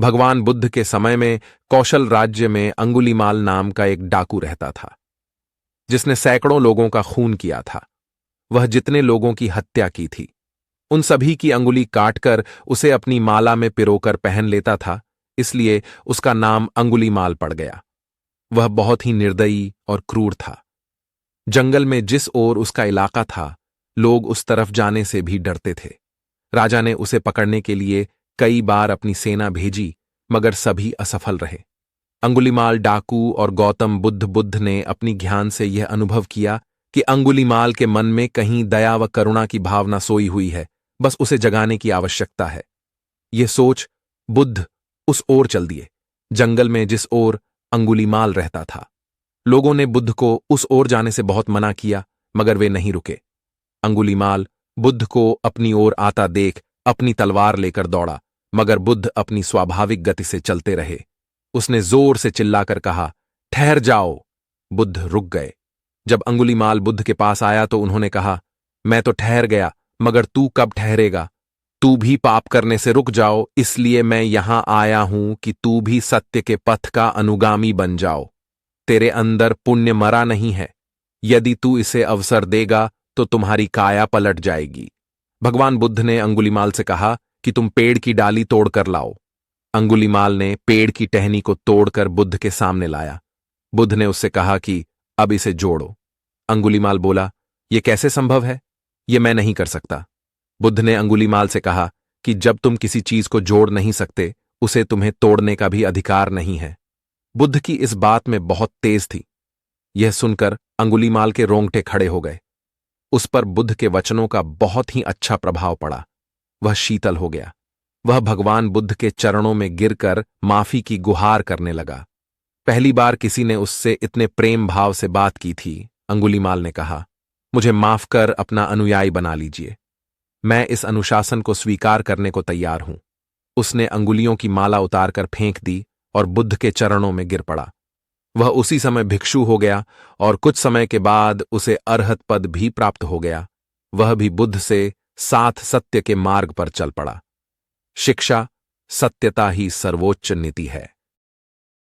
भगवान बुद्ध के समय में कौशल राज्य में अंगुलीमाल नाम का एक डाकू रहता था, जिसने सैकड़ों लोगों का खून किया था। वह जितने लोगों की हत्या की थी, उन सभी की अंगुली काटकर उसे अपनी माला में पिरोकर पहन लेता था, इसलिए उसका नाम अंगुलीमाल पड़ गया। वह बहुत ही निर्दयी और क्रूर था। जंगल में जिस ओर उसका इलाका था, लोग उस तरफ जाने से भी डरते थे। राजा ने उसे पकड़ने के लिए कई बार अपनी सेना भेजी, मगर सभी असफल रहे। अंगुलीमाल डाकू और गौतम बुद्ध ने अपनी ज्ञान से यह अनुभव किया कि अंगुलीमाल के मन में कहीं दया व करुणा की भावना सोई हुई है, बस उसे जगाने की आवश्यकता है। यह सोच बुद्ध उस ओर चल दिए, जंगल में जिस ओर अंगुलीमाल रहता था। लोगों ने बुद्ध को उस ओर जाने से बहुत मना किया, मगर वे नहीं रुके। अंगुलीमाल बुद्ध को अपनी ओर आता देख अपनी तलवार लेकर दौड़ा, मगर बुद्ध अपनी स्वाभाविक गति से चलते रहे। उसने जोर से चिल्लाकर कहा, ठहर जाओ। बुद्ध रुक गए। जब अंगुलीमाल बुद्ध के पास आया तो उन्होंने कहा, मैं तो ठहर गया, मगर तू कब ठहरेगा? तू भी पाप करने से रुक जाओ, इसलिए मैं यहां आया हूं कि तू भी सत्य के पथ का अनुगामी बन जाओ। तेरे अंदर पुण्य मरा नहीं है। यदि तू इसे अवसर देगा तो तुम्हारी काया पलट जाएगी। भगवान बुद्ध ने अंगुलीमाल से कहा कि तुम पेड़ की डाली तोड़कर लाओ। अंगुलीमाल ने पेड़ की टहनी को तोड़कर बुद्ध के सामने लाया। बुद्ध ने उससे कहा कि अब इसे जोड़ो। अंगुलीमाल बोला, यह कैसे संभव है? यह मैं नहीं कर सकता। बुद्ध ने अंगुलीमाल से कहा कि जब तुम किसी चीज को जोड़ नहीं सकते, उसे तुम्हें तोड़ने का भी अधिकार नहीं है। बुद्ध की इस बात में बहुत तेज थी। यह सुनकर अंगुलीमाल के रोंगटे खड़े हो गए। उस पर बुद्ध के वचनों का बहुत ही अच्छा प्रभाव पड़ा। वह शीतल हो गया। वह भगवान बुद्ध के चरणों में गिरकर माफी की गुहार करने लगा। पहली बार किसी ने उससे इतने प्रेम भाव से बात की थी। अंगुलीमाल ने कहा, मुझे माफ कर अपना अनुयायी बना लीजिए। मैं इस अनुशासन को स्वीकार करने को तैयार हूं। उसने अंगुलियों की माला उतारकर फेंक दी और बुद्ध के चरणों में गिर पड़ा। वह उसी समय भिक्षु हो गया और कुछ समय के बाद उसे अरहत पद भी प्राप्त हो गया। वह भी बुद्ध से साथ सत्य के मार्ग पर चल पड़ा। शिक्षा, सत्यता ही सर्वोच्च नीति है।